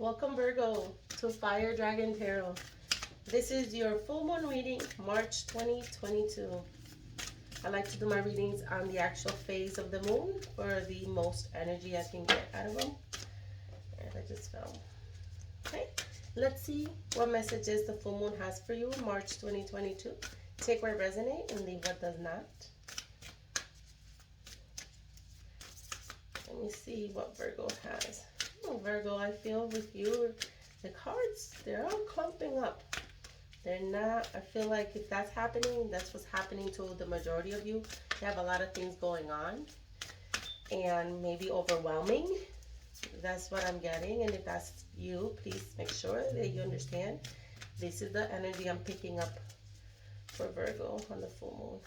Welcome Virgo to Fire Dragon Tarot. This is your full moon reading, March 2022. I like to do my readings on the actual phase of the moon for the most energy I can get out of them. And I just fell. Okay, let's see what messages the full moon has for you in March 2022. Take what resonates and leave what does not. Let me see what Virgo has. Oh, Virgo, I feel with you, the cards, they're all clumping up. They're not, I feel like if that's happening, that's what's happening to the majority of you. You have a lot of things going on and maybe overwhelming. That's what I'm getting. And if that's you, please make sure that you understand. This is the energy I'm picking up for Virgo on the full moon.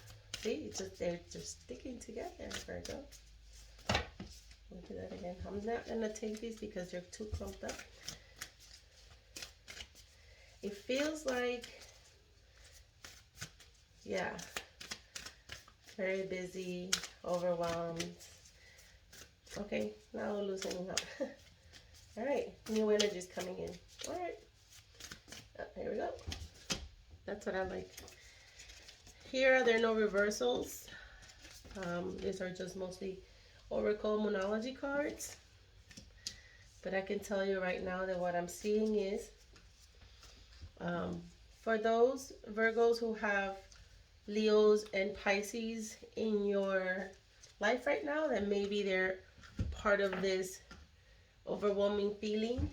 See, they're just sticking together, Virgo. Look at that again. I'm not going to take these because they're too clumped up. It feels like, yeah, very busy, overwhelmed. Okay, now we're loosening up. All right, new energies coming in. All right, here we go. That's what I like. Here, there are no reversals. These are just mostly Oracle Moonology cards. But I can tell you right now that what I'm seeing is, for those Virgos who have Leos and Pisces in your life right now, that maybe they're part of this overwhelming feeling,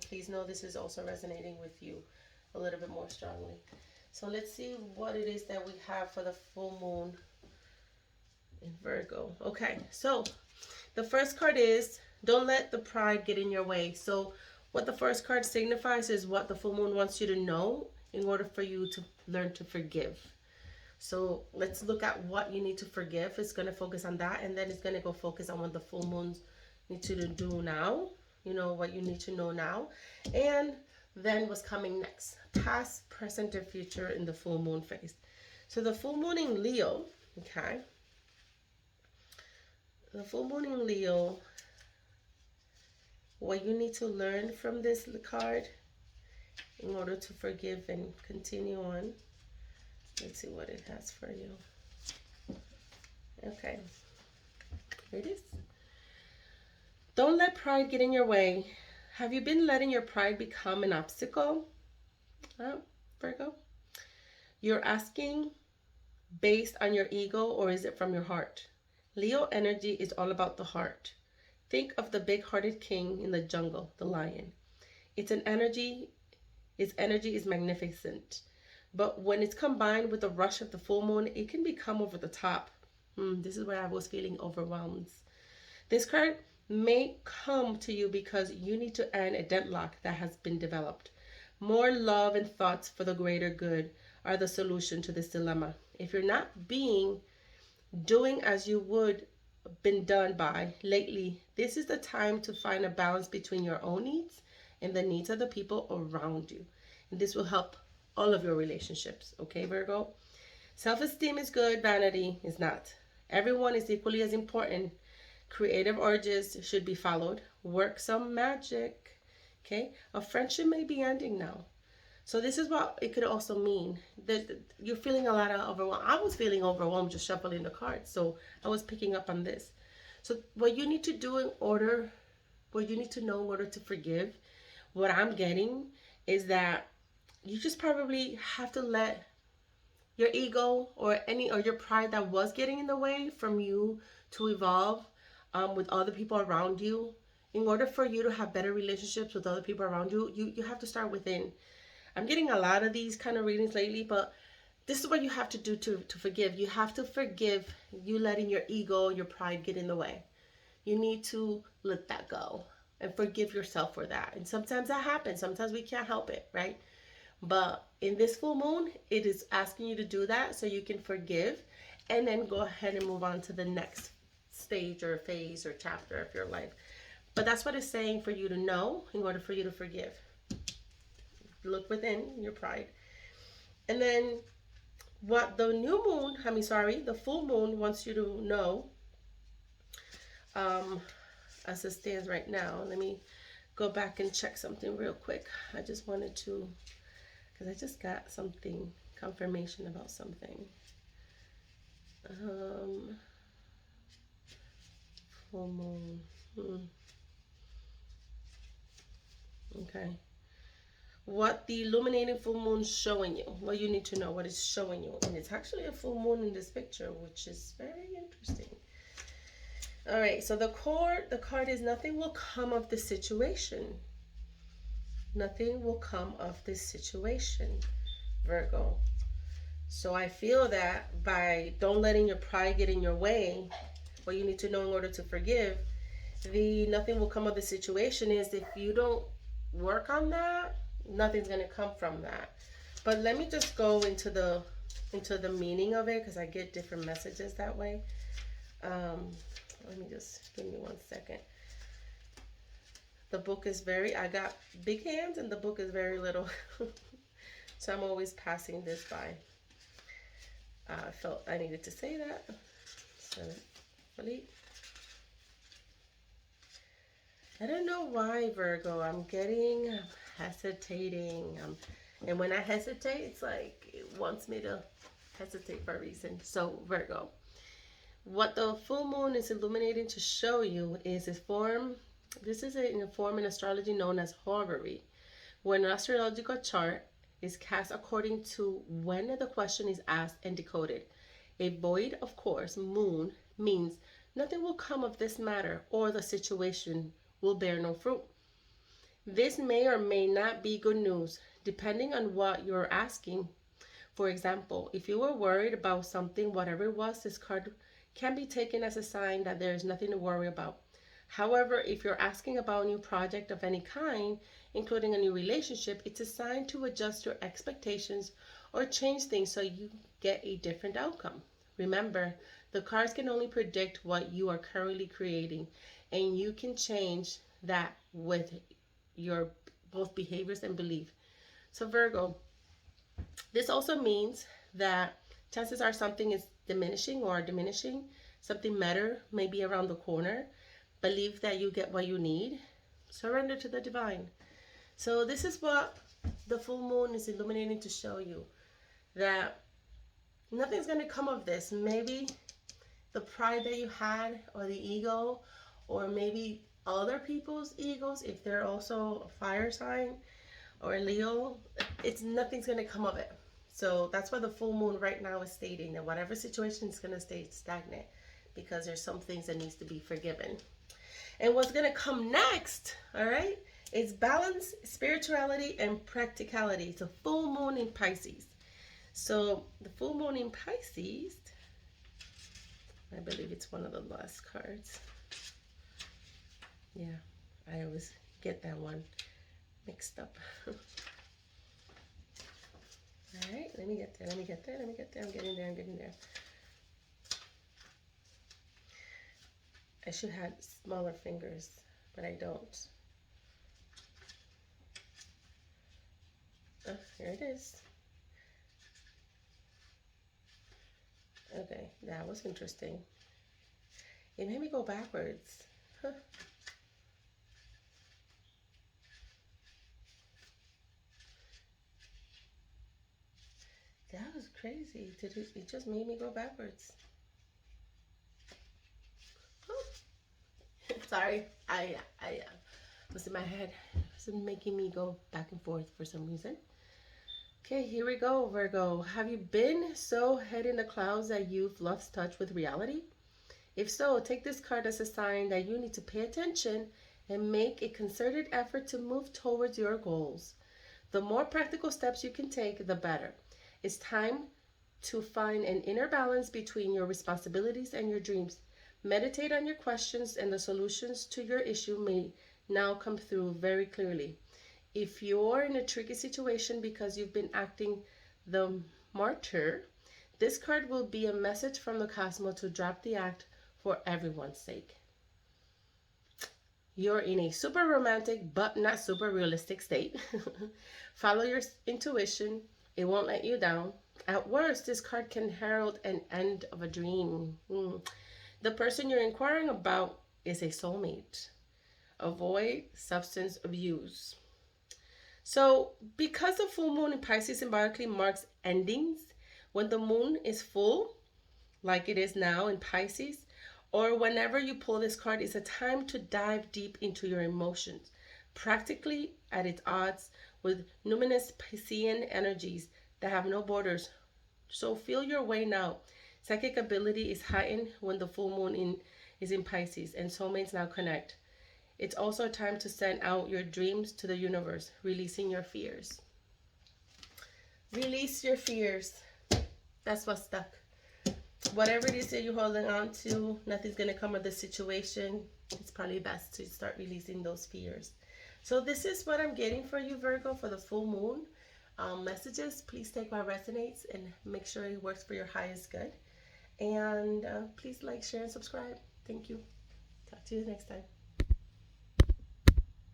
please know this is also resonating with you a little bit more strongly. So let's see what it is that we have for the full moon in Virgo. Okay, so the first card is don't let the pride get in your way. So what the first card signifies is what the full moon wants you to know in order for you to learn to forgive. So let's look at what you need to forgive. It's going to focus on that, and then it's going to go focus on what the full moons need you to do now. You know, what you need to know now. And then what's coming next. Past, present, and future in the full moon phase. So the full moon in Leo, okay. The full moon in Leo, what you need to learn from this card in order to forgive and continue on. Let's see what it has for you. Okay, here it is. Don't let pride get in your way. Have you been letting your pride become an obstacle? Virgo? You're asking based on your ego, or is it from your heart? Leo energy is all about the heart. Think of the big-hearted king in the jungle, the lion. Its energy is magnificent. But when it's combined with the rush of the full moon, it can become over the top. This is where I was feeling overwhelmed. This card may come to you because you need to end a deadlock that has been developed. More love and thoughts for the greater good are the solution to this dilemma. If you're not doing as you would been done by lately, this is the time to find a balance between your own needs and the needs of the people around you. And this will help all of your relationships. Okay, Virgo? Self-esteem is good, vanity is not. Everyone is equally as important. Creative urges should be followed. Work some magic. Okay? A friendship may be ending now. So this is what it could also mean. That you're feeling a lot of overwhelm. I was feeling overwhelmed just shuffling the cards. So I was picking up on this. So what you need to do what you need to know in order to forgive, what I'm getting is that you just probably have to let your ego or your pride that was getting in the way from you to evolve with other people around you. In order for you to have better relationships with other people around you, you have to start within. I'm getting a lot of these kind of readings lately, but this is what you have to do to forgive. You have to forgive you letting your ego, your pride get in the way. You need to let that go and forgive yourself for that. And sometimes that happens. Sometimes we can't help it, right? But in this full moon, it is asking you to do that so you can forgive and then go ahead and move on to the next stage or phase or chapter of your life. But that's what it's saying for you to know in order for you to forgive. Look within your pride. And then what the the full moon wants you to know, as it stands right now. Let me go back and check something real quick. I just wanted to, because I just got something, confirmation about something. Full moon. Okay. What the illuminating full moon is showing you. Well, you need to know what it's showing you. And it's actually a full moon in this picture, which is very interesting. All right, so the card is nothing will come of the situation. Nothing will come of this situation, Virgo. So I feel that by don't letting your pride get in your way, what you need to know in order to forgive, the nothing will come of the situation is if you don't work on that, nothing's going to come from that. But let me just go into the meaning of it, because I get different messages that way. Let me just give me 1 second. The book is I got big hands and the book is very little. So I'm always passing this by. I felt I needed to say that. So, I don't know why, Virgo. I'm hesitating. And when I hesitate, it's like it wants me to hesitate for a reason. So, Virgo, what the full moon is illuminating to show you is a form. This is a form in astrology known as horary, when an astrological chart is cast according to when the question is asked and decoded. A void, of course, moon means nothing will come of this matter, or the situation will bear no fruit. This may or may not be good news, depending on what you're asking. For example, if you were worried about something, whatever it was, this card can be taken as a sign that there is nothing to worry about. However, if you're asking about a new project of any kind, including a new relationship, it's a sign to adjust your expectations or change things so you get a different outcome. Remember, the cards can only predict what you are currently creating, and you can change that with your both behaviors and belief. So Virgo, this also means that chances are something is diminishing, something better may be around the corner. Believe that you get what you need. Surrender to the divine. So this is what the full moon is illuminating to show you, that nothing's going to come of this. Maybe the pride that you had, or the ego, or maybe other people's egos, if they're also a fire sign or a Leo, nothing's going to come of it. So that's why the full moon right now is stating that whatever situation is going to stay stagnant, because there's some things that needs to be forgiven. And what's going to come next, all right, is balance, spirituality, and practicality. It's a full moon in Pisces. So the full moon in Pisces, I believe it's one of the last cards. Yeah, I always get that one mixed up. All right, let me get there. I'm getting there. I should have smaller fingers, but I don't. Oh, here it is. Okay, that was interesting. It made me go backwards. Huh. That was crazy. It just made me go backwards. Sorry, I was in my head. It was making me go back and forth for some reason. Okay, here we go, Virgo. Have you been so head in the clouds that you've lost touch with reality? If so, take this card as a sign that you need to pay attention and make a concerted effort to move towards your goals. The more practical steps you can take, the better. It's time to find an inner balance between your responsibilities and your dreams. Meditate on your questions, and the solutions to your issue may now come through very clearly. If you're in a tricky situation because you've been acting the martyr, this card will be a message from the cosmos to drop the act for everyone's sake. You're in a super romantic but not super realistic state. Follow your intuition. It won't let you down. At worst, this card can herald an end of a dream. The person you're inquiring about is a soulmate, avoid substance abuse. So, because the full moon in Pisces symbolically marks endings, when the moon is full, like it is now in Pisces, or whenever you pull this card, it's a time to dive deep into your emotions, practically at its odds with numinous Piscean energies that have no borders. So feel your way now. Psychic ability is heightened when the full moon is in Pisces, and soulmates now connect. It's also a time to send out your dreams to the universe, releasing your fears. Release your fears. That's what's stuck. Whatever it is that you're holding on to, nothing's going to come of the situation. It's probably best to start releasing those fears. So this is what I'm getting for you, Virgo, for the full moon. Messages, please take what resonates and make sure it works for your highest good. And please like, share, and subscribe. Thank you. Talk to you next time.